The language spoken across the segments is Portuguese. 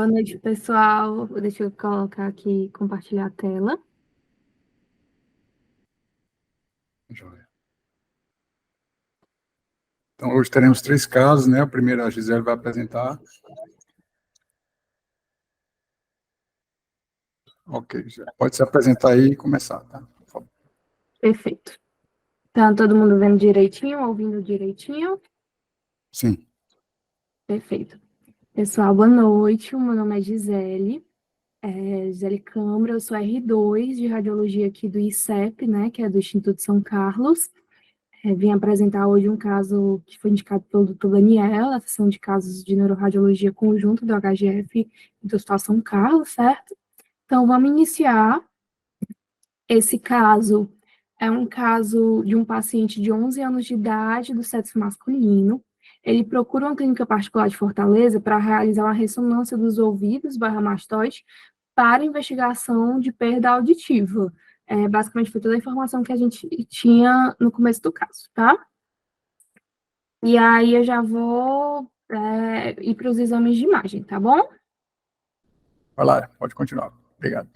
Boa noite, pessoal. Deixa eu colocar aqui, compartilhar a tela. Joia. Então, hoje teremos 3 casos, né? O primeiro a Gisele vai apresentar. Ok, Gisele. Pode se apresentar aí e começar, tá? Por favor. Perfeito. Tá todo mundo vendo direitinho, ouvindo direitinho? Sim. Perfeito. Pessoal, boa noite. O meu nome é Gisele. Gisele Câmara, eu sou R2 de Radiologia aqui do ICEP, né? Que é do Instituto São Carlos. Vim apresentar hoje um caso que foi indicado pelo Dr. Daniel, a sessão de casos de neuroradiologia conjunto do HGF e do Hospital São Carlos, certo? Então, vamos iniciar. Esse caso é um caso de um paciente de 11 anos de idade, do sexo masculino. Ele procura uma clínica particular de Fortaleza para realizar uma ressonância dos ouvidos barra-mastoide para investigação de perda auditiva. Basicamente, foi toda a informação que a gente tinha no começo do caso, tá? E aí eu já vou ir para os exames de imagem, tá bom? Vai lá, pode continuar. Obrigado.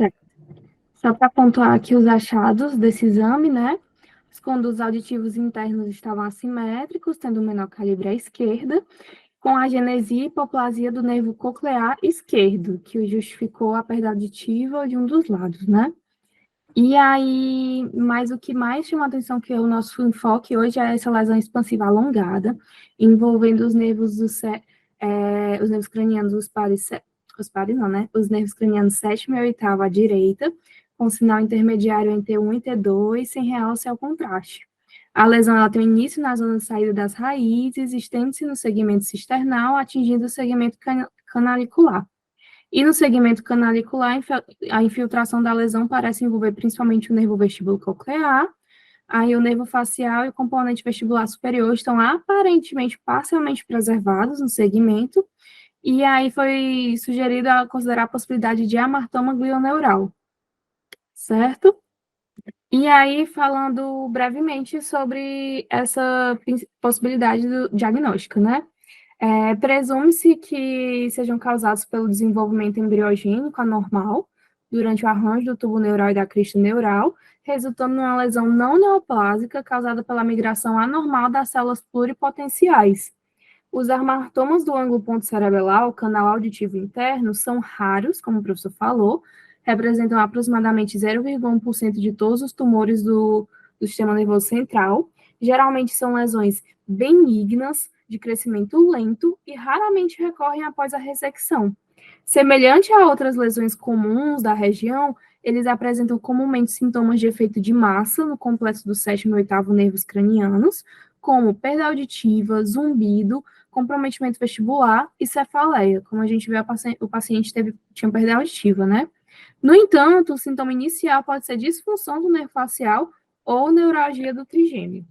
Só para pontuar aqui os achados desse exame, né? Os condutos auditivos internos estavam assimétricos, tendo menor calibre à esquerda, com agenesia e hipoplasia do nervo coclear esquerdo, que justificou a perda auditiva de um dos lados, né? E aí, mas o que mais chama atenção, que é o nosso enfoque hoje, é essa lesão expansiva alongada, envolvendo os nervos os nervos cranianos, os pares não, né? Os nervos cranianos sétimo e oitavo à direita, com sinal intermediário em T1 e T2, sem realce ao contraste. A lesão ela tem início na zona de saída das raízes, estende-se no segmento cisternal, atingindo o segmento canalicular. E no segmento canalicular, a infiltração da lesão parece envolver principalmente o nervo vestíbulo coclear, aí o nervo facial e o componente vestibular superior estão aparentemente parcialmente preservados no segmento, e aí foi sugerido a considerar a possibilidade de amartoma glioneural, certo? E aí, falando brevemente sobre essa possibilidade do diagnóstico, né? Presume-se que sejam causados pelo desenvolvimento embriogênico anormal durante o arranjo do tubo neural e da crista neural, resultando numa lesão não neoplásica causada pela migração anormal das células pluripotenciais. Os amartomas do ângulo ponto cerebelar, o canal auditivo interno, são raros, como o professor falou, representam aproximadamente 0,1% de todos os tumores do sistema nervoso central. Geralmente são lesões benignas, de crescimento lento e raramente recorrem após a ressecção. Semelhante a outras lesões comuns da região, eles apresentam comumente sintomas de efeito de massa no complexo do sétimo e oitavo nervos cranianos, como perda auditiva, zumbido, comprometimento vestibular e cefaleia, como a gente vê, o paciente tinha perda auditiva, né? No entanto, o sintoma inicial pode ser disfunção do nervo facial ou neuralgia do trigêmeo.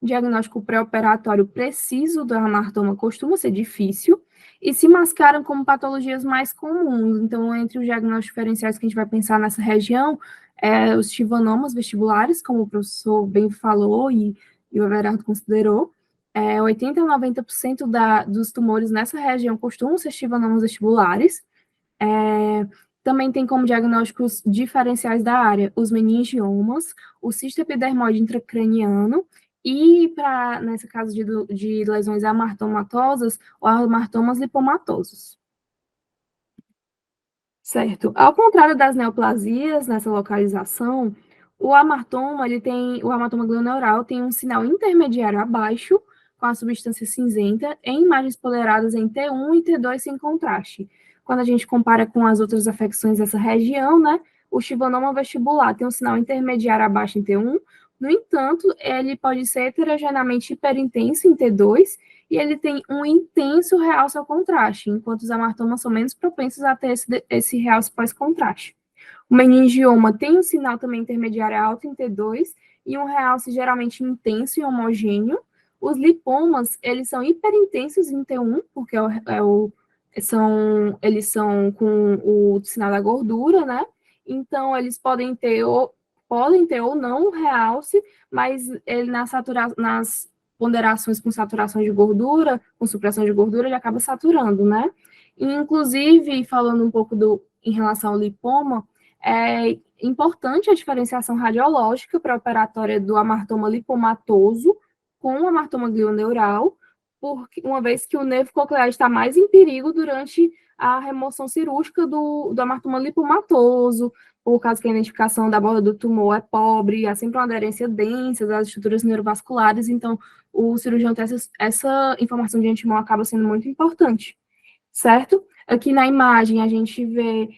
O diagnóstico pré-operatório preciso do amartoma costuma ser difícil e se mascaram como patologias mais comuns. Então, entre os diagnósticos diferenciais que a gente vai pensar nessa região, os tivanomas vestibulares, como o professor bem falou e o Everardo considerou, 80 a 90% dos tumores nessa região costumam ser tivanomas vestibulares. Também tem como diagnósticos diferenciais da área os meningiomas, o cisto epidermoide intracraniano e, nesse caso de lesões amartomatosas, ou amartomas lipomatosos. Certo. Ao contrário das neoplasias, nessa localização, o amartoma glioneural tem um sinal intermediário abaixo, com a substância cinzenta, em imagens polaradas em T1 e T2 sem contraste. Quando a gente compara com as outras afecções dessa região, né, o chivanoma vestibular tem um sinal intermediário abaixo em T1, no entanto, ele pode ser heterogeneamente hiperintenso em T2, e ele tem um intenso realce ao contraste, enquanto os amartomas são menos propensos a ter esse realce pós-contraste. O meningioma tem um sinal também intermediário alto em T2 e um realce geralmente intenso e homogêneo. Os lipomas, eles são hiperintensos em T1, porque eles são com o sinal da gordura, né? Então, eles podem ter ou não um realce, mas ele nas ponderações com saturação de gordura, com supressão de gordura, ele acaba saturando, né? Inclusive, falando um pouco em relação ao lipoma, é importante a diferenciação radiológica pré-operatória do amartoma lipomatoso com o amartoma glioneural, porque, uma vez que o nervo coclear está mais em perigo durante a remoção cirúrgica do amartoma lipomatoso, por causa que a identificação da borda do tumor é pobre, há sempre uma aderência densa das estruturas neurovasculares, então o cirurgião ter essa informação de antemão acaba sendo muito importante, certo? Aqui na imagem a gente vê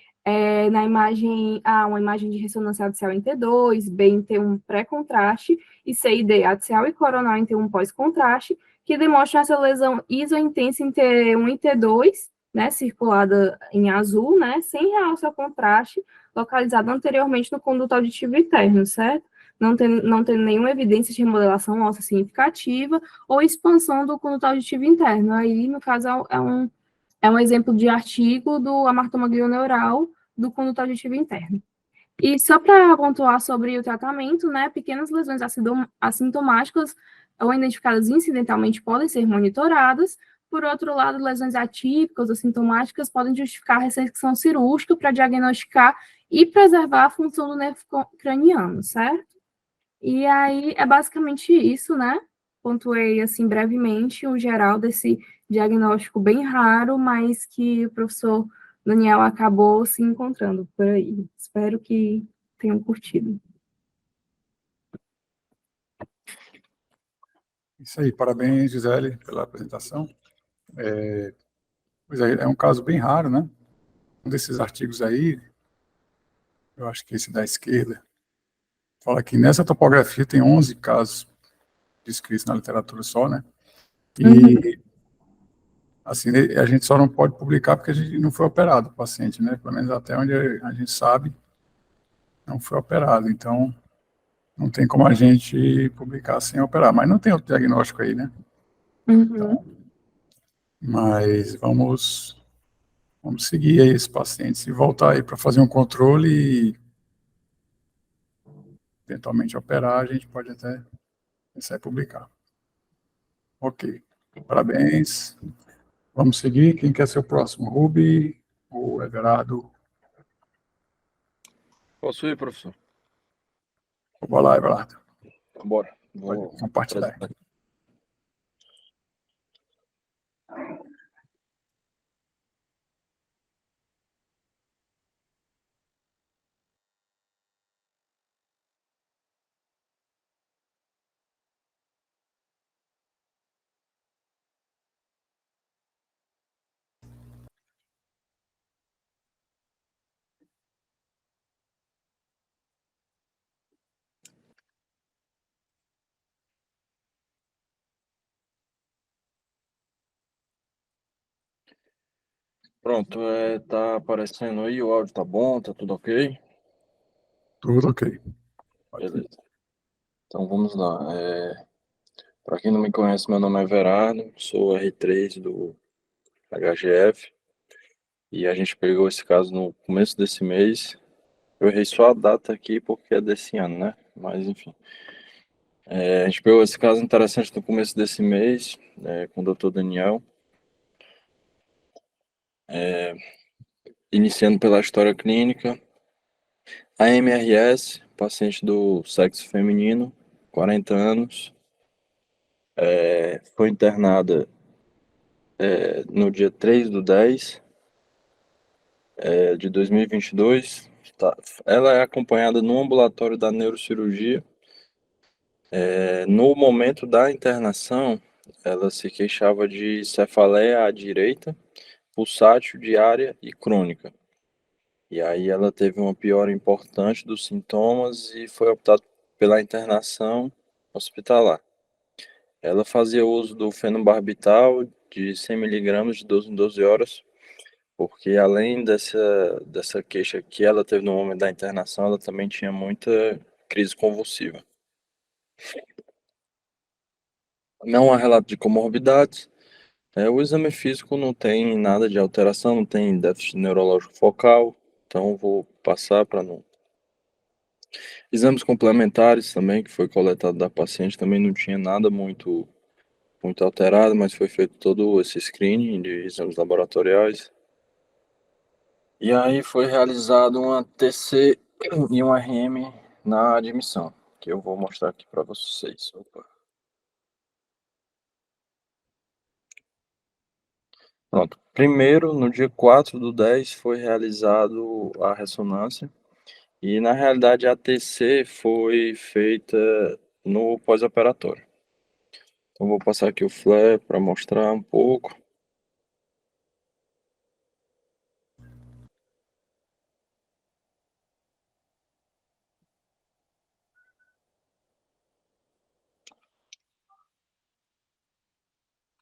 na imagem A uma imagem de ressonância axial em T2, B em T1 pré-contraste, e C e D axial e coronal em T1 pós-contraste, que demonstram essa lesão isointensa em T1 e T2, né, circulada em azul, né, sem realce ao contraste, localizada anteriormente no conduto auditivo interno, certo? Não tem nenhuma evidência de remodelação óssea significativa ou expansão do conduto auditivo interno. Aí, no caso, é um exemplo de artigo do amartoma glioneural do conduto auditivo interno. E só para pontuar sobre o tratamento, né, pequenas lesões assintomáticas ou identificadas incidentalmente podem ser monitoradas. Por outro lado, lesões atípicas ou sintomáticas podem justificar a ressecção cirúrgica para diagnosticar e preservar a função do nervo craniano, certo? E aí é basicamente isso, né? Pontuei assim brevemente o geral desse diagnóstico bem raro, mas que o professor Daniel acabou se encontrando por aí. Espero que tenham curtido. Isso aí, parabéns, Gisele, pela apresentação. Pois é um caso bem raro, né? Um desses artigos aí, eu acho que esse da esquerda, fala que nessa topografia tem 11 casos descritos na literatura só, né? Uhum, E, assim, a gente só não pode publicar porque a gente não foi operado, o paciente, né? Pelo menos até onde a gente sabe, não foi operado. Então, não tem como a gente publicar sem operar. Mas não tem outro diagnóstico aí, né? uhum, Então, mas vamos seguir aí esse paciente. Se voltar aí para fazer um controle e eventualmente operar, a gente pode até pensar em publicar. Ok. Parabéns. Vamos seguir. Quem quer ser o próximo? Ruby ou Everardo? Posso ir, professor? Vamos lá, Everardo. Bora. Pode Vou compartilhar. apresentar. Pronto, tá aparecendo aí, o áudio tá bom, tá tudo ok? Tudo ok. Beleza. Então vamos lá. Para quem não me conhece, meu nome é Everardo, sou R3 do HGF e a gente pegou esse caso no começo desse mês. Eu errei só a data aqui porque é desse ano, né? Mas enfim. A gente pegou esse caso interessante no começo desse mês, com o Dr. Daniel. Iniciando pela história clínica. A MRS, paciente do sexo feminino, 40 anos, foi internada no dia 3/10 de 2022. Tá. Ela é acompanhada no ambulatório da neurocirurgia. No momento da internação, ela se queixava de cefaleia à direita, pulsátil diária e crônica. E aí ela teve uma piora importante dos sintomas e foi optado pela internação hospitalar. Ela fazia uso do fenobarbital de 100 miligramas de 12 em 12 horas, porque além dessa queixa que ela teve no momento da internação, ela também tinha muita crise convulsiva. Não há relato de comorbidades. O exame físico não tem nada de alteração, não tem déficit neurológico focal, então vou passar para não. Exames complementares também, que foi coletado da paciente, também não tinha nada muito alterado, mas foi feito todo esse screening de exames laboratoriais. E aí foi realizado uma TC e um RM na admissão, que eu vou mostrar aqui para vocês. Opa. Pronto. Primeiro, no dia 4/10, foi realizado a ressonância. E, na realidade, a TC foi feita no pós-operatório. Então, vou passar aqui o flare para mostrar um pouco.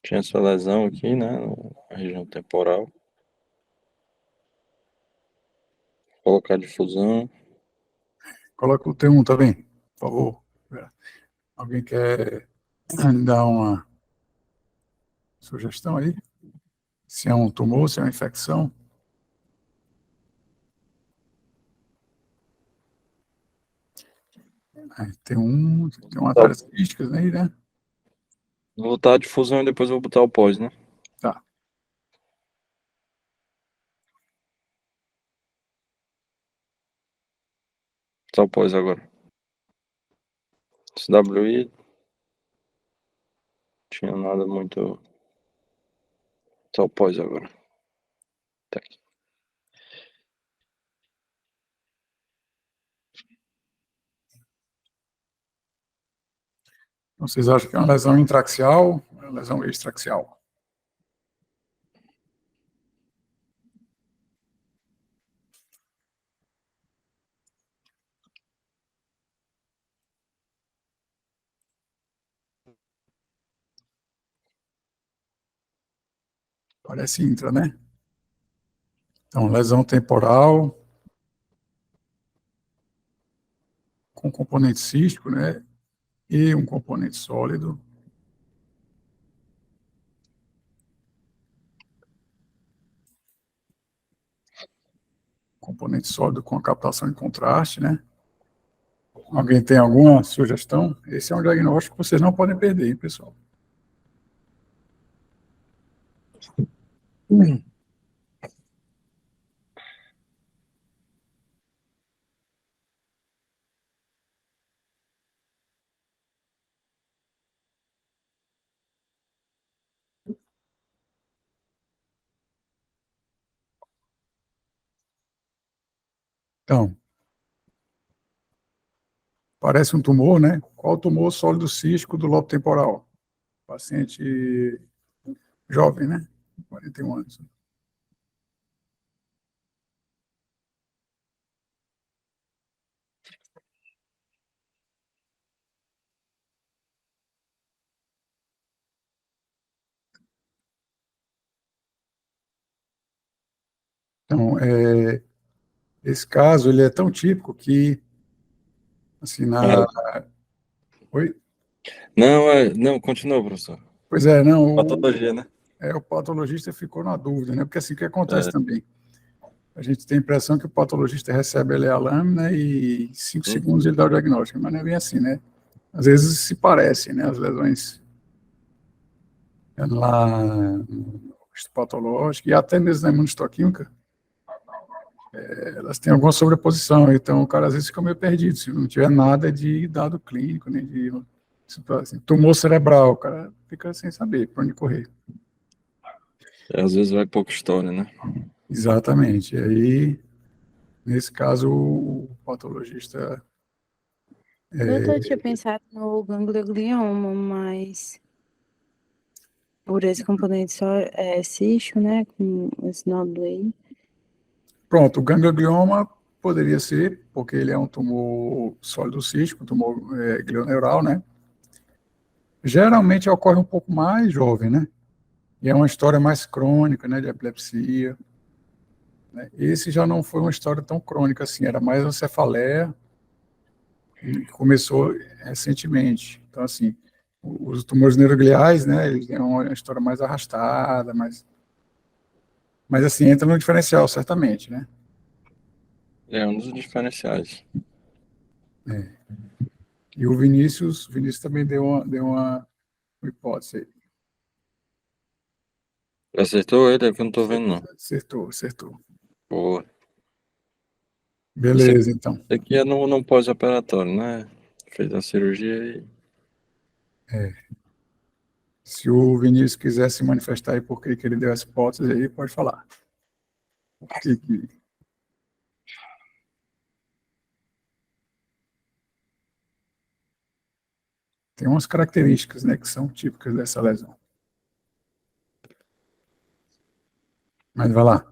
Tinha essa lesão aqui, né, na região temporal. Vou colocar difusão. Coloca o T1 também, por favor. Alguém quer dar uma sugestão aí? Se é um tumor, se é uma infecção? Tem uma características aí, né? Vou botar a difusão e depois vou botar o pós, né? Tá. Só o pós agora. SWI. Tinha nada muito. Só o pós agora. Tá aqui. Então, vocês acham que é uma lesão intraxial ou uma lesão extraxial? Parece intra, né? Então, lesão temporal com componente cístico, né? E um componente sólido. Componente sólido com a captação em contraste, né? Alguém tem alguma sugestão? Esse é um diagnóstico que vocês não podem perder, hein, pessoal? Então, parece um tumor, né? Qual o tumor sólido cístico do lobo temporal? Paciente jovem, né? 41 anos. Então, esse caso, ele é tão típico que, assim, Oi? Não, continua, professor. Pois é, não, Patologia, né? o patologista ficou na dúvida, né? Porque assim, o que acontece É. também? A gente tem a impressão que o patologista recebe ali a lâmina e em 5 segundos ele dá o diagnóstico, mas não é bem assim, né? Às vezes se parecem, né? As lesões lá no histopatológico e até mesmo na imunistoquímica, elas têm alguma sobreposição, então o cara às vezes fica meio perdido, se não tiver nada de dado clínico, nem de assim, tumor cerebral, o cara fica sem saber para onde correr. Às vezes vai pouca história, né? Exatamente. E aí, nesse caso, o patologista... Eu tinha pensado no ganglioma, mas por esse componente só cisto, né, com esse nódulo aí. Pronto, o ganglioma poderia ser, porque ele é um tumor sólido cístico, um tumor glioneural, né? Geralmente ocorre um pouco mais jovem, né? E é uma história mais crônica, né, de epilepsia. Né? Esse já não foi uma história tão crônica assim, era mais uma cefaleia, que começou recentemente. Então, assim, os tumores neurogliais, né, eles têm uma história mais arrastada, mas assim, entra no diferencial, certamente, né? É um dos diferenciais. E o Vinícius também deu uma hipótese aí. Acertou ele? É que eu não tô vendo, não. Acertou. Boa. Beleza, então. Aqui é no pós-operatório, né? Fez a cirurgia e... Se o Vinícius quiser se manifestar aí por que ele deu essa hipótese aí, pode falar. Tem umas características, né, que são típicas dessa lesão. Mas vai lá.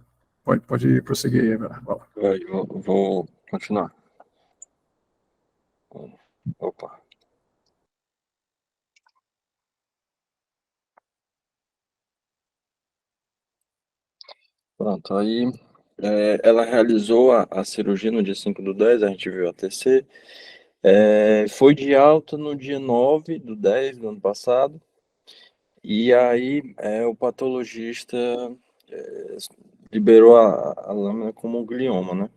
Pode prosseguir aí, vai lá. Vou continuar. Opa. Pronto, aí ela realizou a cirurgia no dia 5/10, a gente viu a TC. Foi de alta no dia 9/10 do ano passado. E aí o patologista liberou a lâmina como glioma, né?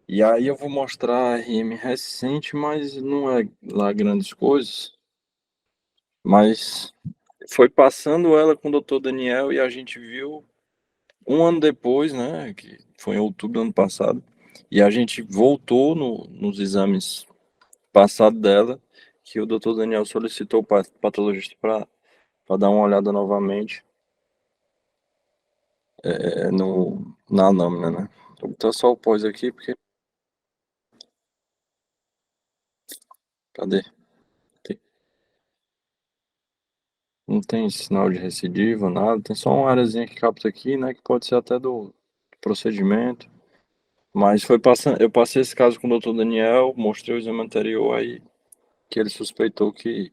E aí eu vou mostrar a RM recente, mas não é lá grandes coisas. Mas foi passando ela com o doutor Daniel e a gente viu um ano depois, né, que foi em outubro do ano passado, e a gente voltou nos exames passados dela, que o doutor Daniel solicitou o patologista para dar uma olhada novamente na lâmina, né. Vou botar só o pós aqui, porque... Cadê? Não tem sinal de recidiva, nada, tem só uma areazinha que capta aqui, né, que pode ser até do procedimento. Mas foi passando, eu passei esse caso com o doutor Daniel, mostrei o exame anterior aí, que ele suspeitou que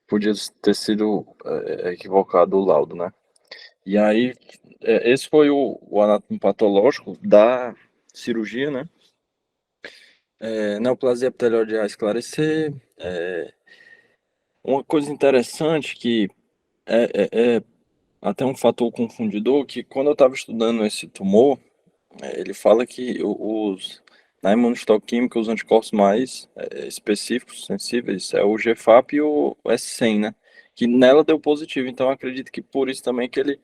podia ter sido equivocado o laudo, né? E aí, esse foi o anátomo patológico da cirurgia, né? Neoplasia epitelial esclarecer. Uma coisa interessante que é até um fator confundidor, que quando eu estava estudando esse tumor, ele fala que na imunohistoquímica, os anticorpos mais específicos, sensíveis, é o GFAP e o S100, né? Que nela deu positivo, então eu acredito que por isso também que ele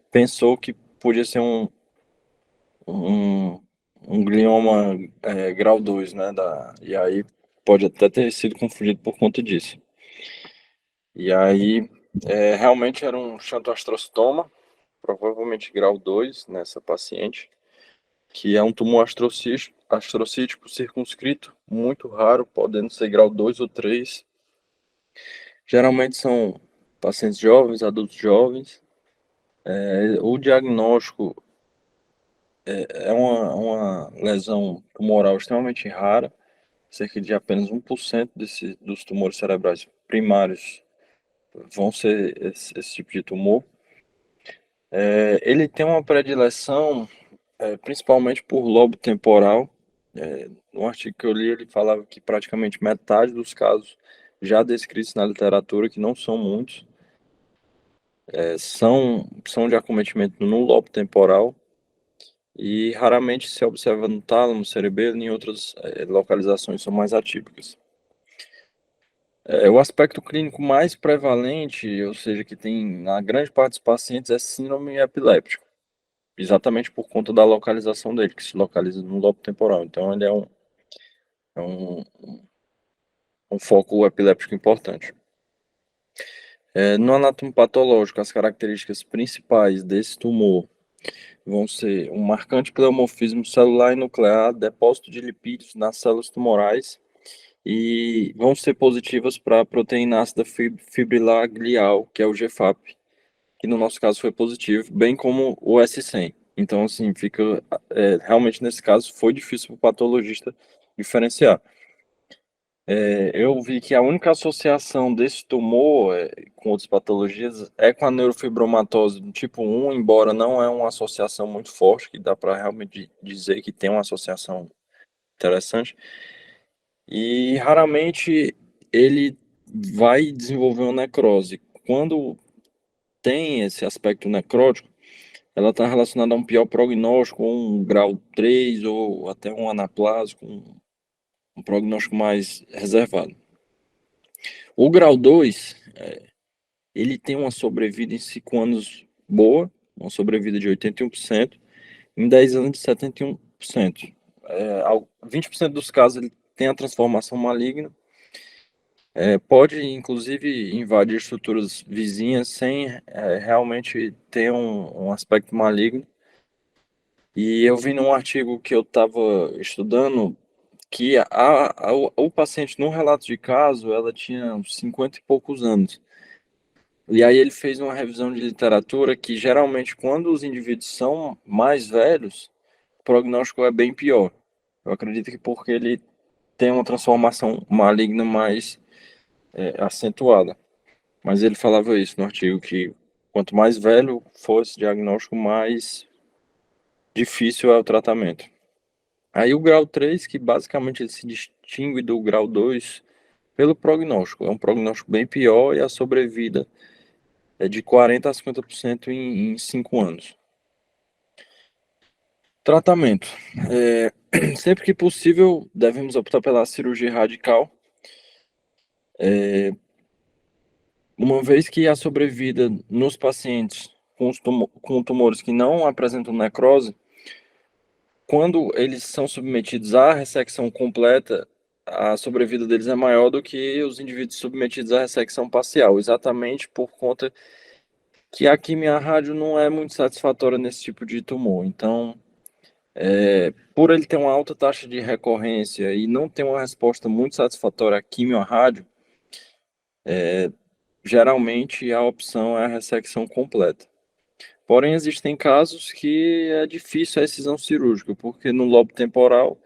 pensou que podia ser um, um glioma grau 2, né? E aí pode até ter sido confundido por conta disso. E aí, realmente era um xantoastrostoma, provavelmente grau 2 nessa paciente, que é um tumor astrocítico circunscrito, muito raro, podendo ser grau 2 ou 3. Geralmente são pacientes jovens, adultos jovens. O diagnóstico é uma lesão tumoral extremamente rara, cerca de apenas 1% dos tumores cerebrais primários vão ser esse tipo de tumor. Ele tem uma predileção principalmente por lobo temporal. No artigo que eu li, ele falava que praticamente metade dos casos já descritos na literatura, que não são muitos, são de acometimento no lobo temporal e raramente se observa no tálamo, cerebelo e em outras localizações são mais atípicas. O aspecto clínico mais prevalente, ou seja, que tem na grande parte dos pacientes, é síndrome epiléptica, exatamente por conta da localização dele, que se localiza no lobo temporal. Então, ele é um foco epiléptico importante. No anátomo patológico, as características principais desse tumor vão ser um marcante pleomorfismo celular e nuclear, depósito de lipídios nas células tumorais e vão ser positivas para a proteína ácida fibrilar glial, que é o GFAP, que no nosso caso foi positivo, bem como o S100. Então, assim, realmente nesse caso foi difícil para o patologista diferenciar. Eu vi que a única associação desse tumor com outras patologias é com a neurofibromatose do tipo 1, embora não é uma associação muito forte, que dá para realmente dizer que tem uma associação interessante. E raramente ele vai desenvolver uma necrose. Quando tem esse aspecto necrótico, ela está relacionada a um pior prognóstico, um grau 3 ou até um anaplásico, um prognóstico mais reservado. O grau 2, ele tem uma sobrevida em 5 anos boa, uma sobrevida de 81%, em 10 anos de 71%. 20% dos casos ele tem a transformação maligna, pode inclusive invadir estruturas vizinhas sem realmente ter um aspecto maligno. E eu vi num artigo que eu estava estudando que o paciente, no relato de caso, ela tinha uns 50 e poucos anos. E aí ele fez uma revisão de literatura que, geralmente, quando os indivíduos são mais velhos, o prognóstico é bem pior. Eu acredito que porque ele tem uma transformação maligna mais acentuada. Mas ele falava isso no artigo, que quanto mais velho fosse o diagnóstico, mais difícil é o tratamento. Aí o grau 3, que basicamente ele se distingue do grau 2 pelo prognóstico. É um prognóstico bem pior e a sobrevida é de 40% a 50% em 5 anos. Tratamento. Sempre que possível, devemos optar pela cirurgia radical, uma vez que a sobrevida nos pacientes com tumores que não apresentam necrose, quando eles são submetidos à ressecção completa, a sobrevida deles é maior do que os indivíduos submetidos à ressecção parcial, exatamente por conta que a quimio-rádio não é muito satisfatória nesse tipo de tumor. Então, por ele ter uma alta taxa de recorrência e não ter uma resposta muito satisfatória à quimio-rádio, geralmente a opção é a ressecção completa. Porém, existem casos que é difícil a excisão cirúrgica, porque no lobo temporal,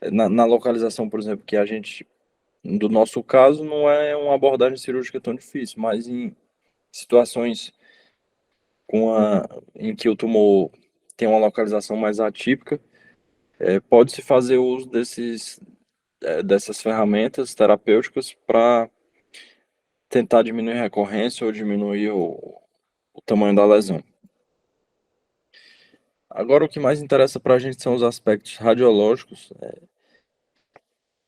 na localização, por exemplo, que a gente, do nosso caso, não é uma abordagem cirúrgica tão difícil, mas em situações em que o tumor tem uma localização mais atípica, pode-se fazer uso dessas ferramentas terapêuticas para tentar diminuir a recorrência ou diminuir o tamanho da lesão. Agora, o que mais interessa para a gente são os aspectos radiológicos.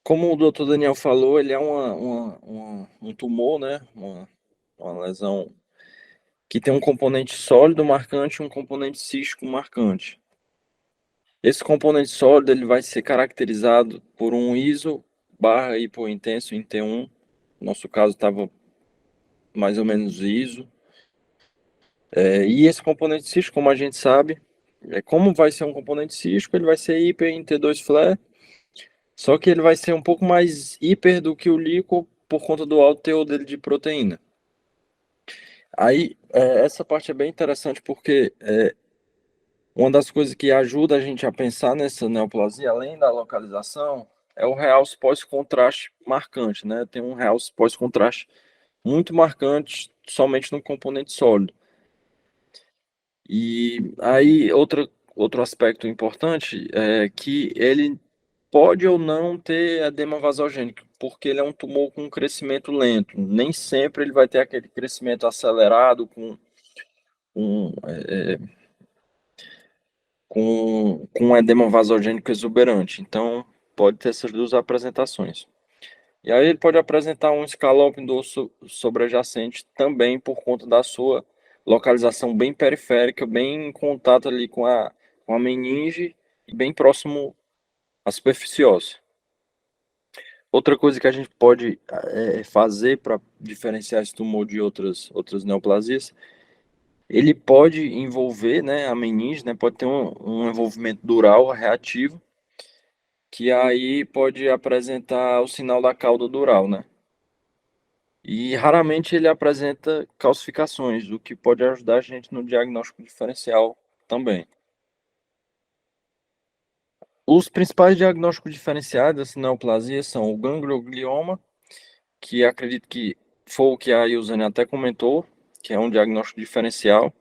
Como o Dr. Daniel falou, ele é um tumor, né? Uma lesão que tem um componente sólido marcante e um componente cístico marcante. Esse componente sólido ele vai ser caracterizado por um ISO barra hipointenso em T1. No nosso caso estava mais ou menos ISO. E esse componente cístico, como a gente sabe, como vai ser um componente cístico, ele vai ser hiper em T2 flare, só que ele vai ser um pouco mais hiper do que o líquor por conta do alto teor dele de proteína. Aí, essa parte é bem interessante porque uma das coisas que ajuda a gente a pensar nessa neoplasia, além da localização, é o realce pós-contraste marcante, né? Tem um realce pós-contraste muito marcante somente no componente sólido. E aí, outro aspecto importante é que ele pode ou não ter edema vasogênico, porque ele é um tumor com crescimento lento. Nem sempre ele vai ter aquele crescimento acelerado com edema vasogênico exuberante. Então, pode ter essas duas apresentações. E aí ele pode apresentar um escalopem do osso sobrejacente também por conta da sua localização bem periférica, bem em contato ali com a meninge e bem próximo à superfície óssea. Outra coisa que a gente pode fazer para diferenciar esse tumor de outras neoplasias, ele pode envolver, né, a meninge, né, pode ter um envolvimento dural reativo, que aí pode apresentar o sinal da cauda dural, né? E raramente ele apresenta calcificações, o que pode ajudar a gente no diagnóstico diferencial também. Os principais diagnósticos diferenciais dessa neoplasia são o ganglioglioma, que acredito que foi o que a Ilzane até comentou, que é um diagnóstico diferencial.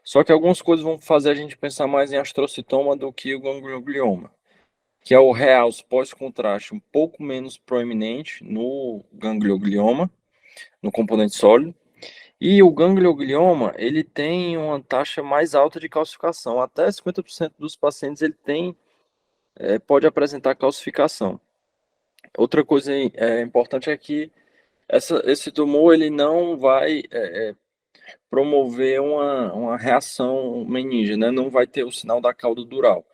Só que algumas coisas vão fazer a gente pensar mais em astrocitoma do que o ganglioglioma, que é o realce pós-contraste um pouco menos proeminente no ganglioglioma, no componente sólido. E o ganglioglioma, ele tem uma taxa mais alta de calcificação. Até 50% dos pacientes ele pode apresentar calcificação. Outra coisa importante é que esse tumor ele não vai promover uma reação meninge, né? Não vai ter o sinal da cauda dural.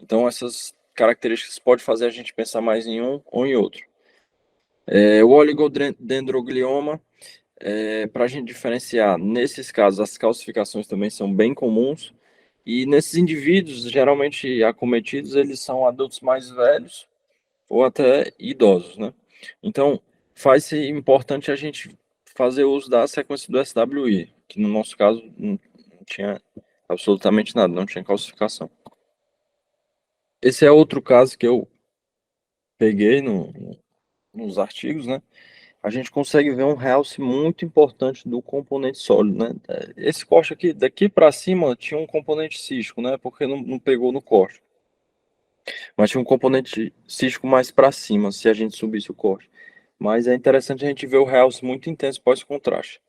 Então, essas características podem fazer a gente pensar mais em um ou em outro. O oligodendroglioma, para a gente diferenciar, nesses casos, as calcificações também são bem comuns, e nesses indivíduos, geralmente acometidos, eles são adultos mais velhos ou até idosos, né? Então, faz-se importante a gente fazer uso da sequência do SWI, que no nosso caso não tinha absolutamente nada, não tinha calcificação. Esse é outro caso que eu peguei nos artigos, né? A gente consegue ver um realce muito importante do componente sólido, né? Esse corte aqui, daqui para cima, tinha um componente cístico, né? Porque não pegou no corte. Mas tinha um componente cístico mais para cima, se a gente subisse o corte. Mas é interessante a gente ver o realce muito intenso pós-contraste.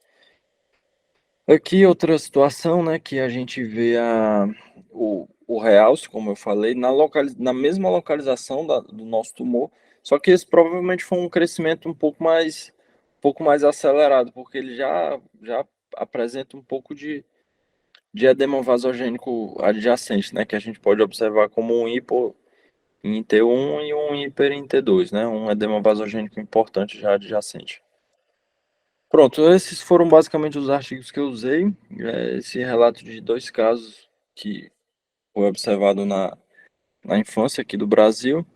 Aqui outra situação, né, que a gente vê o realce, como eu falei, na mesma localização do nosso tumor, só que esse provavelmente foi um crescimento um pouco mais acelerado, porque ele já apresenta um pouco de edema vasogênico adjacente, né, que a gente pode observar como um hipo em T1 e um hiper em T2, né, um edema vasogênico importante já adjacente. Pronto, esses foram basicamente os artigos que eu usei. Esse relato de 2 casos que foi observado na infância aqui do Brasil.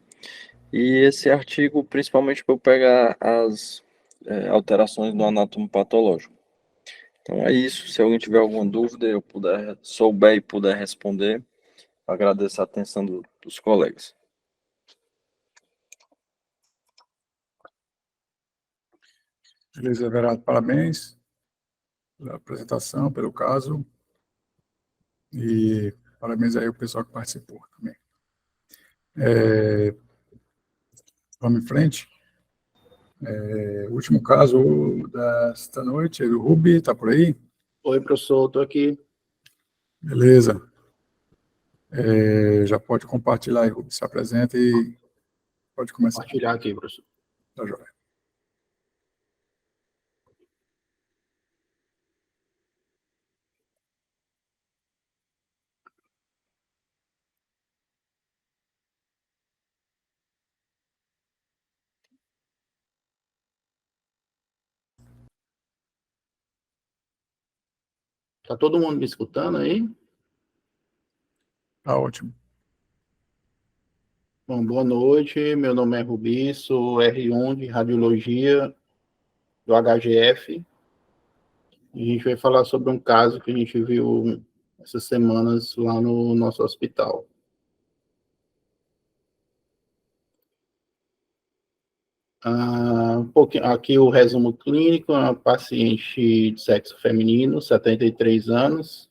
E esse artigo, principalmente para eu pegar as alterações do anátomo patológico. Então é isso. Se alguém tiver alguma dúvida, eu souber e puder responder, agradeço a atenção dos colegas. Beleza, Everardo, parabéns pela apresentação, pelo caso, e parabéns aí ao pessoal que participou também. Vamos em frente. O último caso desta noite é do Rubi, está por aí? Oi, professor, estou aqui. Beleza. Já pode compartilhar aí, Rubi, se apresenta e pode começar. Compartilhar aqui, professor. Tá joia. Tá todo mundo me escutando aí? Tá ótimo. Bom, boa noite. Meu nome é Rubi, sou R1 de Radiologia do HGF. E a gente vai falar sobre um caso que a gente viu essas semanas lá no nosso hospital. Um pouquinho, aqui o resumo clínico: uma paciente de sexo feminino, 73 anos.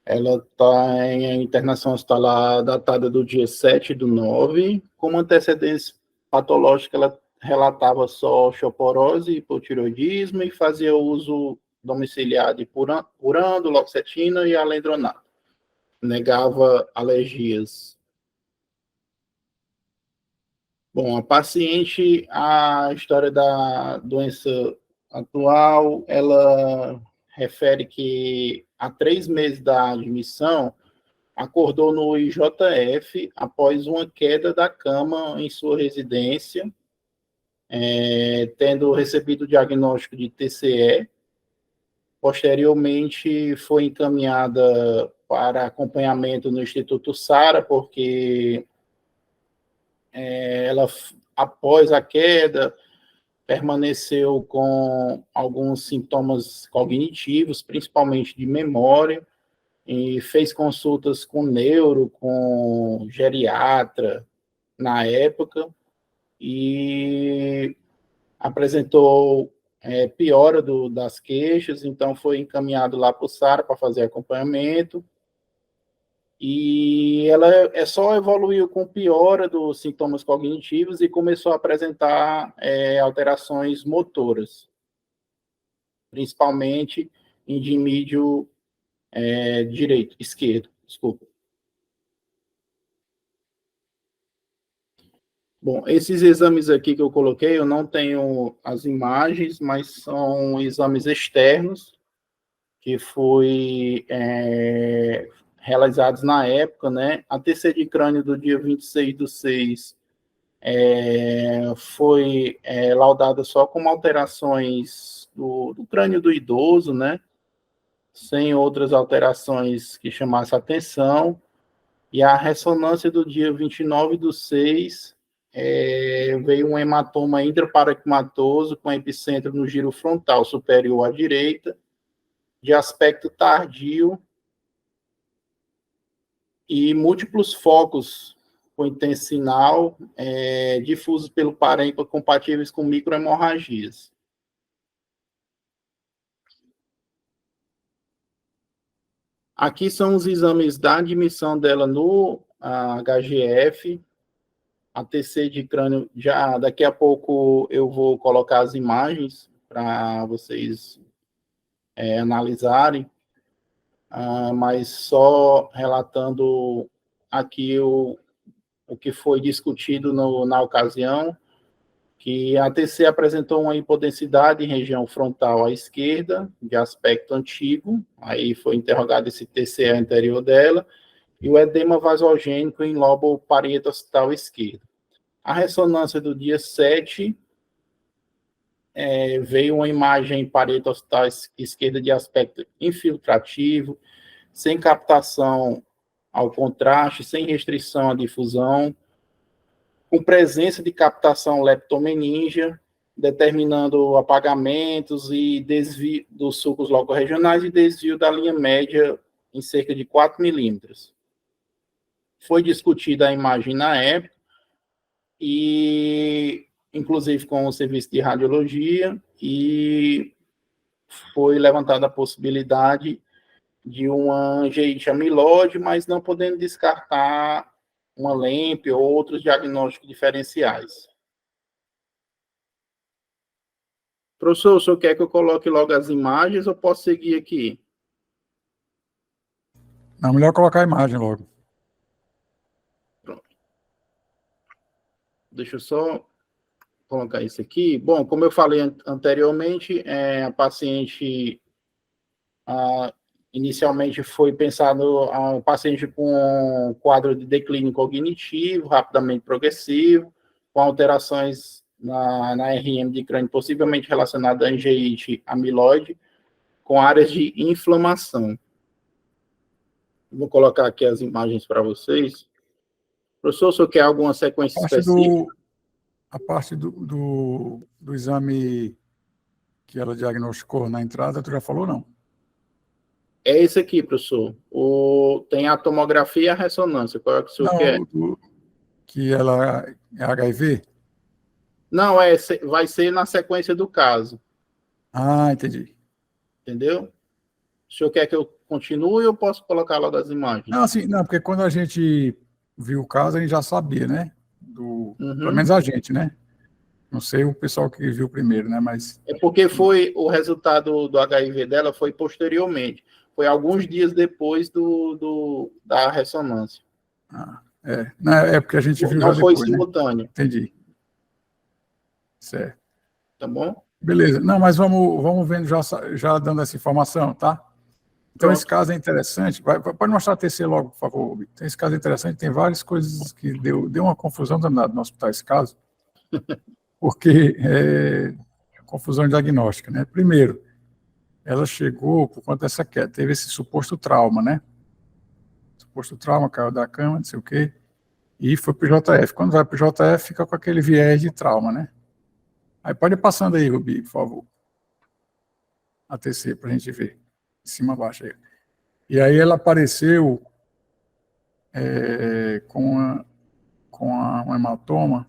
Ela está em internação hospitalar datada do dia 7/9. Como antecedência patológica, ela relatava só osteoporose, hipotireoidismo e fazia uso domiciliar de purando, loxetina e alendronato. Negava alergias. Bom, a história da doença atual, ela refere que há 3 meses da admissão, acordou no IJF após uma queda da cama em sua residência, tendo recebido o diagnóstico de TCE. Posteriormente, foi encaminhada para acompanhamento no Instituto Sara, porque ela, após a queda, permaneceu com alguns sintomas cognitivos, principalmente de memória, e fez consultas com neuro, com geriatra na época, e apresentou piora das queixas, então foi encaminhado lá para o SARA para fazer acompanhamento, e ela só evoluiu com piora dos sintomas cognitivos e começou a apresentar alterações motoras, principalmente em dimídio esquerdo, desculpa. Bom, esses exames aqui que eu coloquei, eu não tenho as imagens, mas são exames externos que foi realizados na época, né? A TC de crânio do dia 26/6 foi laudada só com alterações do crânio do idoso, né? Sem outras alterações que chamassem atenção. E a ressonância do dia 29/6 veio um hematoma intraparenquimatoso com epicentro no giro frontal superior à direita, de aspecto tardio e múltiplos focos com intencinal difusos pelo parênquima compatíveis com microhemorragias. Aqui são os exames da admissão dela no HGF, a TC de crânio, já daqui a pouco eu vou colocar as imagens para vocês analisarem, mas só relatando aqui o que foi discutido na ocasião, que a TC apresentou uma hipodensidade em região frontal à esquerda, de aspecto antigo, aí foi interrogado esse TC anterior dela, e o edema vasogênico em lobo parietoccital esquerdo. A ressonância do dia 7 veio uma imagem parietoccital esquerda de aspecto infiltrativo, sem captação ao contraste, sem restrição à difusão, com presença de captação leptomeníngea, determinando apagamentos e desvio dos sulcos locorregionais e desvio da linha média em cerca de 4 milímetros. Foi discutida a imagem na época, e inclusive com o serviço de radiologia, e foi levantada a possibilidade de uma angiite amiloide, mas não podendo descartar uma LEMP ou outros diagnósticos diferenciais. Professor, o senhor quer que eu coloque logo as imagens ou posso seguir aqui? Não, melhor colocar a imagem logo. Pronto. Deixa eu só colocar isso aqui. Bom, como eu falei anteriormente, a paciente inicialmente foi pensado um paciente com quadro de declínio cognitivo, rapidamente progressivo, com alterações na RM de crânio, possivelmente relacionada a angiite amiloide, com áreas de inflamação. Vou colocar aqui as imagens para vocês. Professor, o senhor quer alguma sequência específica? A parte do exame que ela diagnosticou na entrada, tu já falou, não? É esse aqui, professor. Tem a tomografia e a ressonância. Qual é que o senhor quer? Que ela é HIV? Não, vai ser na sequência do caso. Ah, entendi. Entendeu? O senhor quer que eu continue ou eu posso colocar logo as imagens? Não, assim, não, porque quando a gente viu o caso, a gente já sabia, né? Pelo menos a gente, né? Não sei o pessoal que viu primeiro, né? Mas é porque foi o resultado do HIV dela foi posteriormente. Foi alguns dias depois da ressonância. É porque a gente viu não já foi depois, simultâneo. Né? Entendi. Certo. Tá bom? Beleza. Não, mas vamos vendo já dando essa informação, tá? Então, esse caso é interessante. Pode mostrar a TC logo, por favor. Então, esse caso é interessante. Tem várias coisas que deu uma confusão danada no hospital, esse caso, porque confusão diagnóstica, né? Primeiro, ela chegou por conta dessa queda, teve esse suposto trauma, né? Suposto trauma, caiu da cama, não sei o quê, e foi para o JF. Quando vai para o JF, fica com aquele viés de trauma, né? Aí pode ir passando aí, Rubi, por favor. A TC, para a gente ver. De cima a baixo aí. E aí ela apareceu com um hematoma,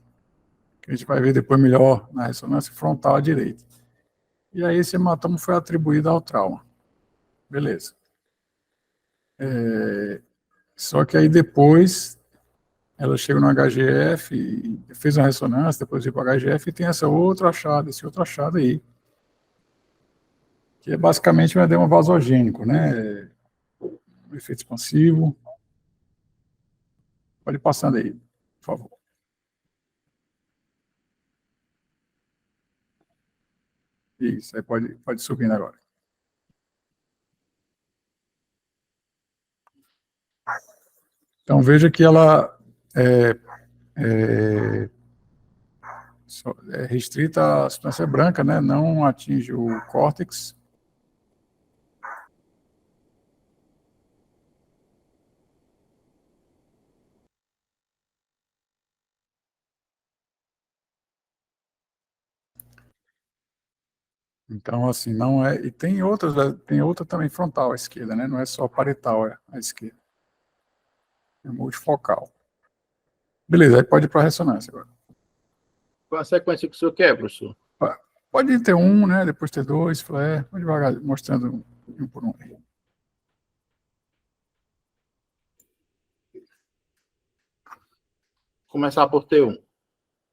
que a gente vai ver depois melhor na ressonância frontal à direita. E aí esse hematoma foi atribuído ao trauma. Beleza. Só que aí depois ela chega no HGF, fez uma ressonância, depois veio para o HGF e tem esse outro achado aí, que é basicamente um edema vasogênico, né? Um efeito expansivo. Pode ir passando aí, por favor. Isso, aí pode subindo agora. Então, veja que ela é restrita à substância branca, né? Não atinge o córtex. Então, assim, não é... E tem outra também frontal à esquerda, né? Não é só parietal à esquerda. É multifocal. Beleza, aí pode ir para a ressonância agora. Qual a sequência que o senhor quer, professor? Pode ter um, né? Depois ter dois, flare. Pode devagar, mostrando um por um. Começar por T1.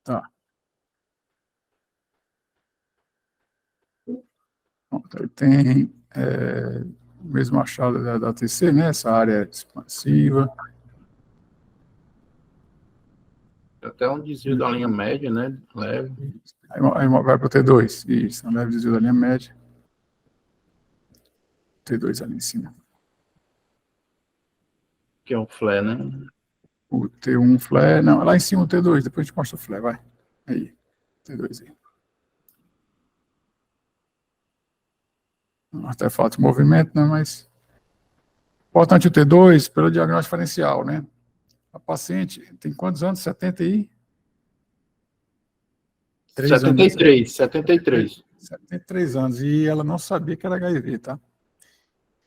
Tá. Pronto, aí tem o mesmo achado da TC, né? Essa área expansiva. Até um desvio da linha média, né? Leve. Aí vai para o T2. Isso, um leve desvio da linha média. T2 ali em cima. Que é um flare, né? O T1 flare, não, lá em cima o T2, depois a gente mostra o flare, vai. Aí, T2 aí. Um artefato de movimento, né, mas... Importante o T2 pelo diagnóstico diferencial, né? A paciente tem quantos anos? 70 e... 73 anos, e ela não sabia que era HIV, tá?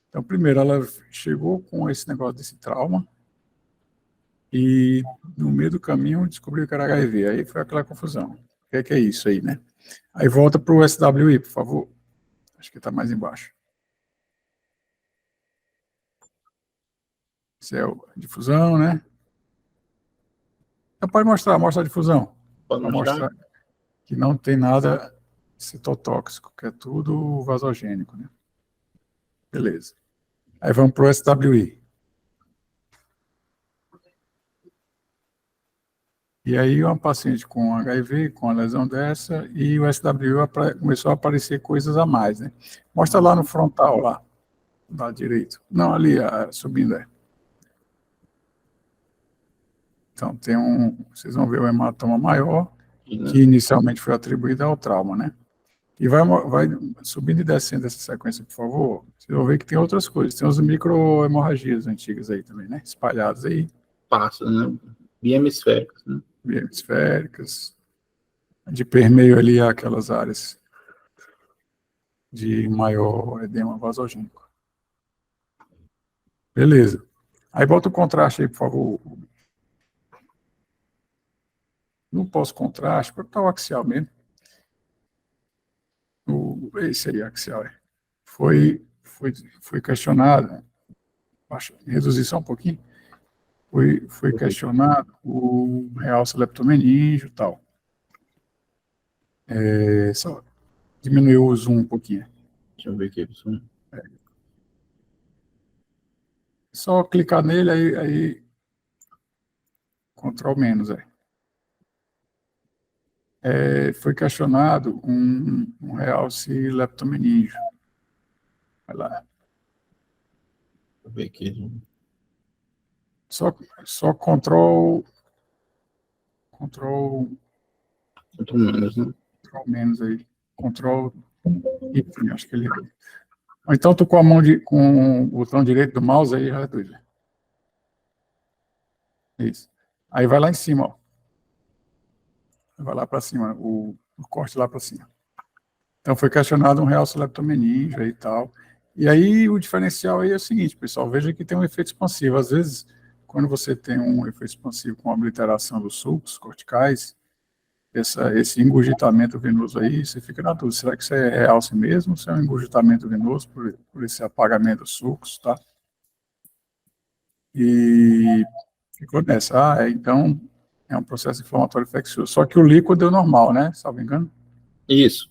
Então, primeiro, ela chegou com esse negócio desse trauma, e no meio do caminho descobriu que era HIV, aí foi aquela confusão. O que é isso aí, né? Aí volta para o SWI, por favor. Acho que está mais embaixo. Esse é a difusão, né? Então, pode mostrar a difusão. Pode Para mostrar? mostrar que não tem nada citotóxico, que é tudo vasogênico, né? Beleza. Aí vamos para o SWI. E aí uma paciente com HIV, com a lesão dessa, e o SWI começou a aparecer coisas a mais, né? Mostra lá no frontal, lá, do lado direito. Não, ali, subindo, Então, vocês vão ver o hematoma maior, que inicialmente foi atribuído ao trauma, né? E vai subindo e descendo essa sequência, por favor. Vocês vão ver que tem outras coisas. Tem as microhemorragias antigas aí também, né? Espalhadas aí. Passa, né? Biemisféricas, né? Biemisféricas. De permeio ali aquelas áreas de maior edema vasogênico. Beleza. Aí bota o contraste aí, por favor. No pós-contraste, para botar o axial mesmo. Esse aí, axial. Foi questionado, reduzir só um pouquinho, foi questionado o realce leptomeníngeo e tal. Só diminuiu o zoom um pouquinho. Deixa eu ver aqui, pessoal. Só clicar nele, aí Ctrl menos, foi questionado um realce leptomeníngeo. Vai lá. Deixa eu ver aqui. Só Ctrl menos, né? Ctrl menos aí. Ctrl Y, acho que ele... Ou então tu com com o botão direito do mouse aí, já reduz. Isso. Aí vai lá em cima, ó. Vai lá para cima, o corte lá para cima. Então foi questionado um realce leptomeníngeo e tal. E aí o diferencial aí é o seguinte, pessoal, veja que tem um efeito expansivo. Às vezes, quando você tem um efeito expansivo com obliteração dos sulcos corticais, esse engurgitamento venoso aí, você fica na dúvida, será que isso é realce mesmo ou se é um engurgitamento venoso por esse apagamento dos sulcos, tá? E ficou nessa. Então, é um processo inflamatório infeccioso. Só que o líquido deu normal, né? Salvo engano? Isso.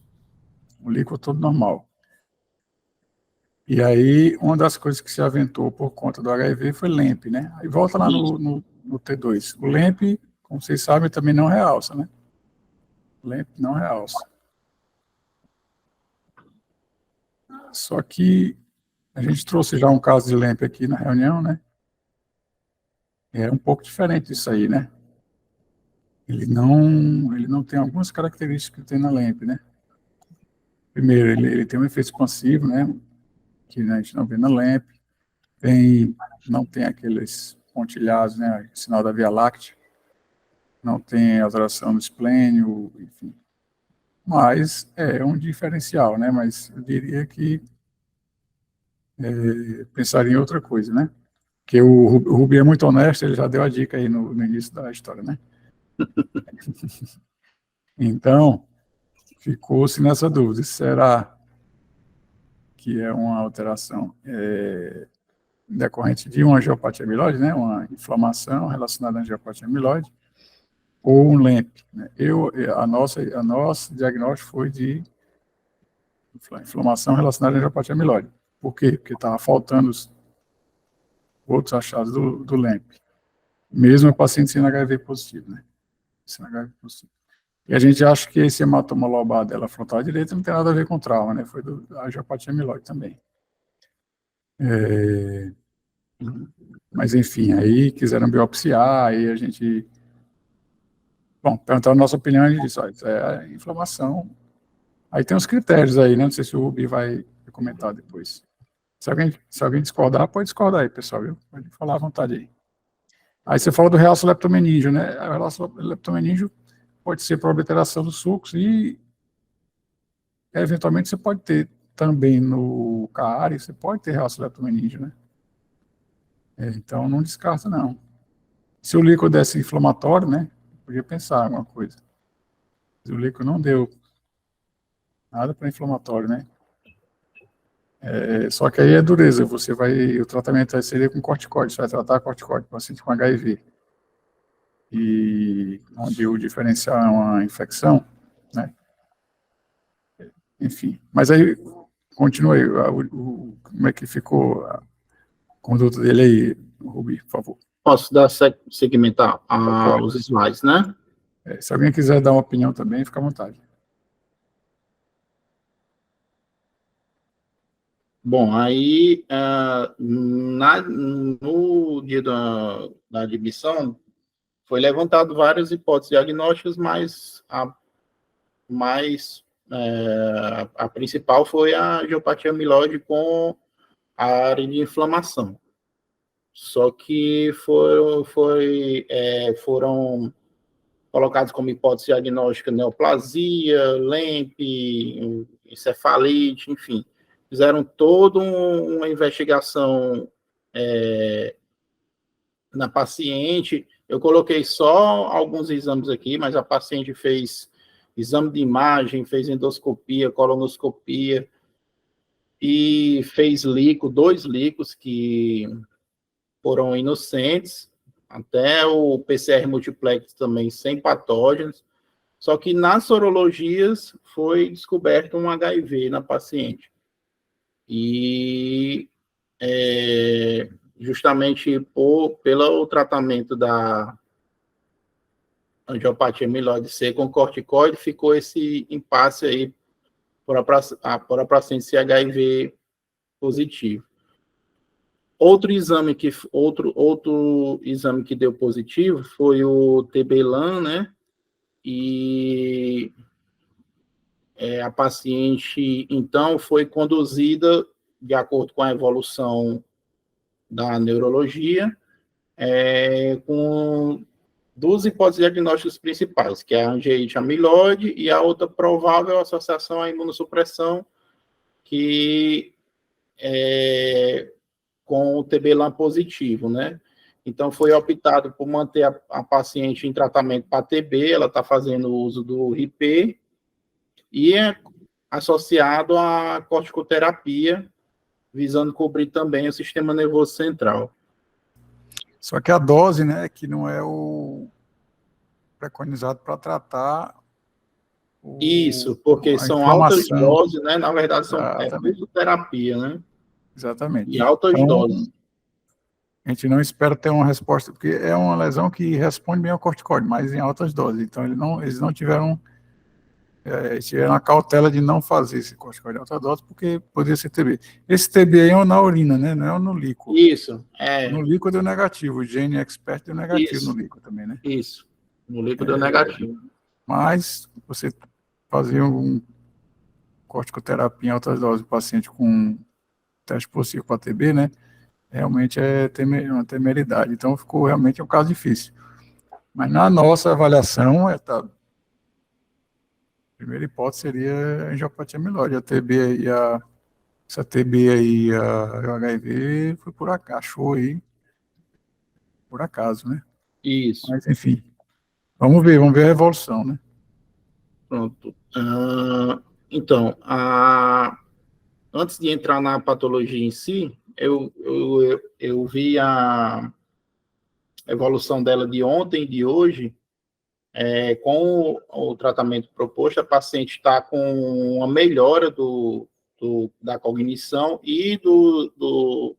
O líquido todo normal. E aí, uma das coisas que se aventou por conta do HIV foi LEMP, né? Aí volta lá no T2. O LEMP, como vocês sabem, também não realça, né? O LEMP não realça. Só que a gente trouxe já um caso de LEMP aqui na reunião, né? é um pouco diferente disso aí, né? Ele não tem algumas características que tem na LEMP, né? Primeiro, ele tem um efeito expansivo, né? Que a gente não vê na LEMP. Não tem aqueles pontilhados, né? Sinal da Via Láctea. Não tem alteração do esplênio, enfim. Mas é um diferencial, né? Mas eu diria que pensaria em outra coisa, né? Porque o Rubi é muito honesto, ele já deu a dica aí no início da história, né? Então, ficou-se nessa dúvida. Será que é uma alteração decorrente de uma angiopatia amiloide, né? Uma inflamação relacionada à angiopatia amiloide, ou um LEMP, né? A nosso diagnóstico foi de inflamação relacionada à angiopatia amiloide. Por quê? Porque estava faltando os outros achados do LEMP. Mesmo o paciente sendo HIV positivo, né? Sendo HIV positivo. E a gente acha que esse hematoma lobar dela frontal direita não tem nada a ver com trauma, né? Foi da angiopatia amiloide também. Mas, enfim, aí quiseram biopsiar, aí a gente... Bom, perguntaram a nossa opinião, a gente disse, olha, isso é inflamação. Aí tem os critérios aí, né? Não sei se o Rubi vai comentar depois. Se alguém discordar, pode discordar aí, pessoal, viu? Pode falar à vontade aí. Aí você fala do realço leptomeningio, né? O realço leptomeningio pode ser por obliteração dos sulcos e, eventualmente, você pode ter também no CAARI, você pode ter realço leptomeningio, né? Então, não descarta, não. Se o líquido desse inflamatório, né? Podia pensar alguma coisa. Se o líquido não deu nada para inflamatório, né? Só que aí é dureza, o tratamento seria com corticóide, você vai tratar corticóide, paciente com HIV. E onde o diferencial é uma infecção, né? Enfim, mas aí, continua aí, como é que ficou a conduta dele aí, Rubi, por favor. Posso dar segmentar os slides, né? Se alguém quiser dar uma opinião também, fica à vontade. Bom, aí, no dia da admissão, foi levantado várias hipóteses diagnósticas, mas a principal foi a angiopatia amiloide com a área de inflamação. Só que foram colocados como hipótese diagnóstica neoplasia, LEMP, encefalite, enfim. Fizeram toda uma investigação na paciente. Eu coloquei só alguns exames aqui, mas a paciente fez exame de imagem, fez endoscopia, colonoscopia, e fez dois licos que foram inocentes, até o PCR multiplex também sem patógenos, só que nas sorologias foi descoberto um HIV na paciente. E justamente pelo tratamento da angiopatia amiloide C com corticoide, ficou esse impasse aí para a paciente ser HIV positivo. Outro exame que deu positivo foi o TB-LAN, né? E a paciente, então, foi conduzida de acordo com a evolução da neurologia, com duas hipóteses diagnósticas principais, que é a angiite amiloide e a outra provável associação à imunossupressão, que com o TB-LAN positivo, né? Então, foi optado por manter a paciente em tratamento para TB, ela está fazendo uso do RIP, e é associado à corticoterapia, visando cobrir também o sistema nervoso central. Só que a dose, né, que não é o preconizado para tratar Isso, porque são altas doses, né? Na verdade, é fisioterapia, né? Exatamente. E altas doses. A gente não espera ter uma resposta, porque é uma lesão que responde bem ao corticoide, mas em altas doses. Então, eles não tiveram tiveram a cautela de não fazer esse corticoide alta dose, porque poderia ser TB. Esse TB aí é na urina, né? Não é no líquido. Isso, No líquido deu negativo, o Gene Expert deu negativo Isso. no líquido também, né? Isso. No líquido é negativo. Mas você fazer um corticoterapia em altas doses no paciente com teste possível para TB, né? Realmente é uma temeridade. Então ficou realmente um caso difícil. Mas na nossa avaliação, a primeira hipótese seria a angiopatia amiloide. A TB aí, essa TB aí, o HIV, foi por acaso, achou aí, por acaso, né? Isso. Mas, enfim, vamos ver a evolução, né? Pronto. Então, antes de entrar na patologia em si, eu vi a evolução dela de ontem e de hoje. Com o tratamento proposto, a paciente está com uma melhora da cognição e do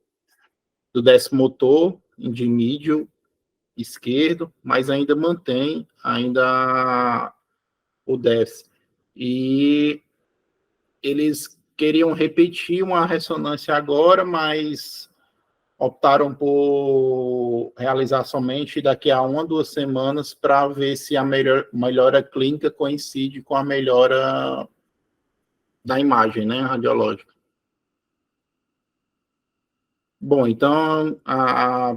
déficit motor de mídio esquerdo, mas ainda mantém o déficit. E eles queriam repetir uma ressonância agora, mas optaram por realizar somente daqui a 1 a 2 semanas para ver se a melhora clínica coincide com a melhora da imagem, né, radiológica. Bom, então, a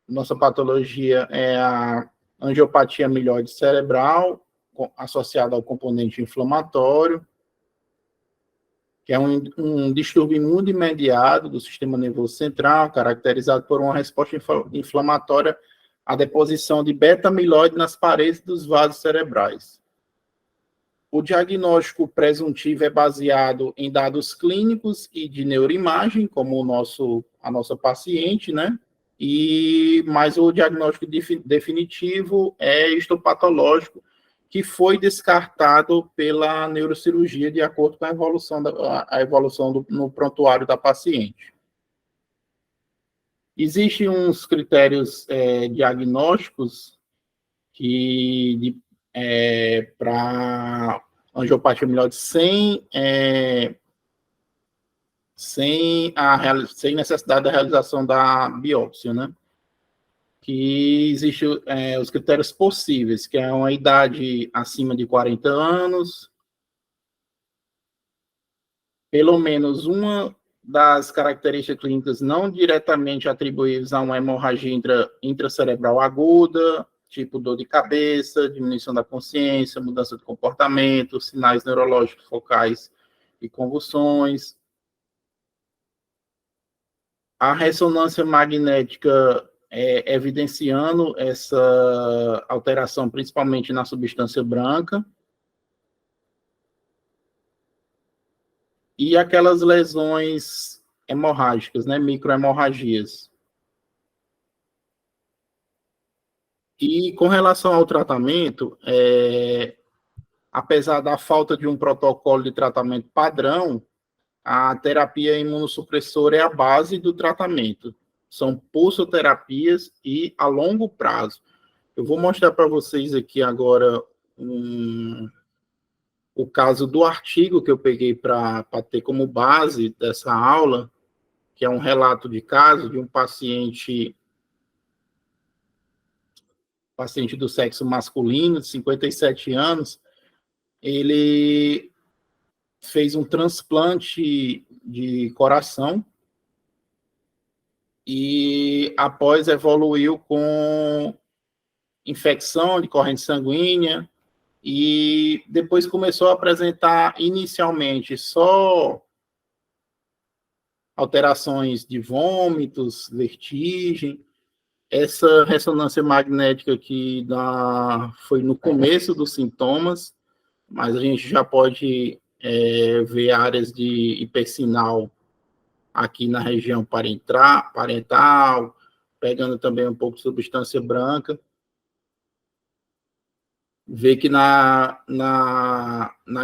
nossa patologia é a angiopatia amiloide cerebral, associada ao componente inflamatório, que é um distúrbio imunomediado do sistema nervoso central, caracterizado por uma resposta inflamatória à deposição de beta-amiloide nas paredes dos vasos cerebrais. O diagnóstico presuntivo é baseado em dados clínicos e de neuroimagem, como a nossa paciente, né? Mas o diagnóstico definitivo é histopatológico, que foi descartado pela neurocirurgia de acordo com a evolução no prontuário da paciente. Existem uns critérios diagnósticos para angiopatia amiloide sem necessidade da realização da biópsia, né? Que existem os critérios possíveis, que é uma idade acima de 40 anos, pelo menos uma das características clínicas não diretamente atribuíveis a uma hemorragia intracerebral aguda, tipo dor de cabeça, diminuição da consciência, mudança de comportamento, sinais neurológicos focais e convulsões. A ressonância magnética evidenciando essa alteração, principalmente na substância branca. E aquelas lesões hemorrágicas, né, microhemorragias. E com relação ao tratamento, apesar da falta de um protocolo de tratamento padrão, a terapia imunossupressora é a base do tratamento. São pulsoterapias e a longo prazo. Eu vou mostrar para vocês aqui agora o caso do artigo que eu peguei para ter como base dessa aula, que é um relato de caso de um paciente do sexo masculino, de 57 anos. Ele fez um transplante de coração e após evoluiu com infecção de corrente sanguínea e depois começou a apresentar inicialmente só alterações de vômitos, vertigem. Essa ressonância magnética aqui foi no começo dos sintomas, mas a gente já pode ver áreas de hipersinal aqui na região parental, pegando também um pouco de substância branca. Vê que na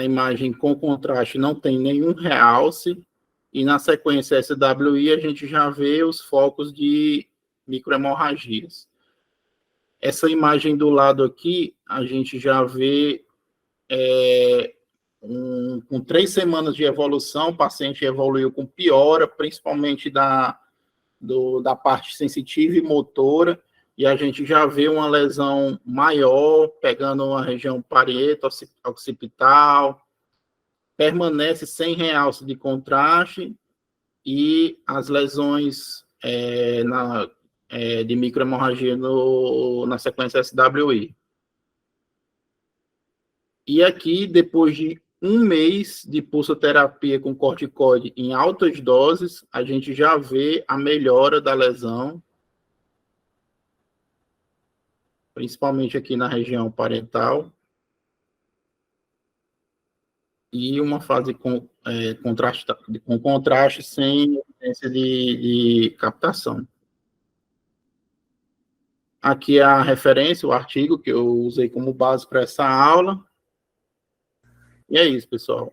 imagem com contraste não tem nenhum realce, e na sequência SWI a gente já vê os focos de microhemorragias. Essa imagem do lado aqui, a gente já vê com 3 semanas de evolução, o paciente evoluiu com piora, principalmente da parte sensitiva e motora, e a gente já vê uma lesão maior, pegando uma região parieto, occipital, permanece sem realce de contraste, e as lesões de microhemorragia na sequência SWI. E aqui, depois de 1 mês de pulsoterapia com corticoide em altas doses, a gente já vê a melhora da lesão, principalmente aqui na região parietal, e uma fase com contraste sem evidência de captação. Aqui é a referência, o artigo que eu usei como base para essa aula. E é isso, pessoal.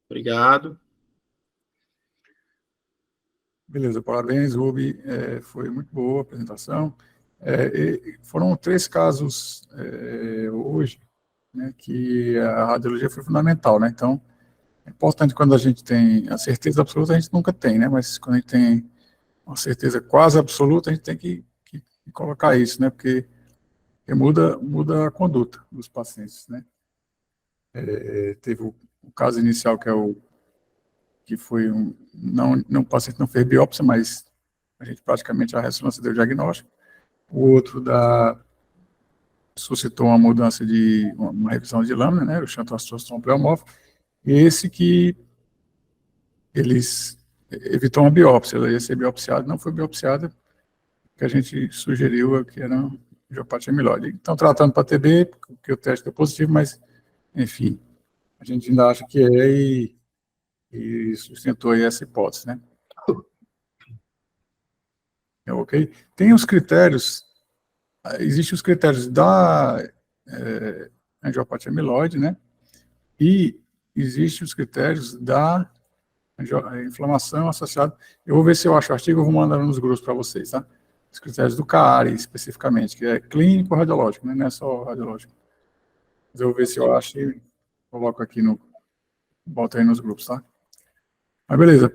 Obrigado. Beleza, parabéns, Rubi. Foi muito boa a apresentação. Foram 3 casos hoje, né, que a radiologia foi fundamental, né? Então, é importante quando a gente tem a certeza absoluta, a gente nunca tem, né? Mas quando a gente tem uma certeza quase absoluta, a gente tem que colocar isso, né? Porque muda a conduta dos pacientes, né? Teve o caso inicial, que foi o paciente não fez biópsia, mas a gente praticamente a ressonância deu diagnóstico. O outro suscitou uma mudança uma revisão de lâmina, né? O xantoastrostoma pleomórfico. E esse que eles evitou uma biópsia, ela ia ser biopsiada, não foi biopsiada, que a gente sugeriu que era idiopatia amiloide. Então, tratando para TB, porque o teste deu positivo, mas, enfim, a gente ainda acha que e sustentou aí essa hipótese, né? Ok? Tem os critérios, existem os critérios da angiopatia amiloide, né? E existem os critérios da inflamação associada. Eu vou ver se eu acho o artigo, eu vou mandar nos grupos para vocês, tá? Os critérios do CARI, especificamente, que é clínico radiológico, né? Não é só radiológico. Mas eu vou ver se eu acho e coloco aqui boto aí nos grupos, tá? Mas beleza,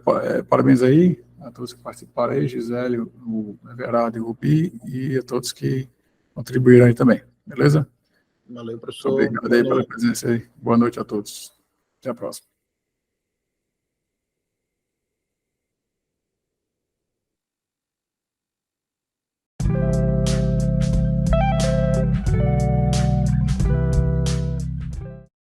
parabéns aí a todos que participaram aí, Gisele, o Everardo e o Rubi, e a todos que contribuíram aí também, beleza? Valeu, professor. Obrigado aí pela presença aí. Boa noite a todos. Até a próxima.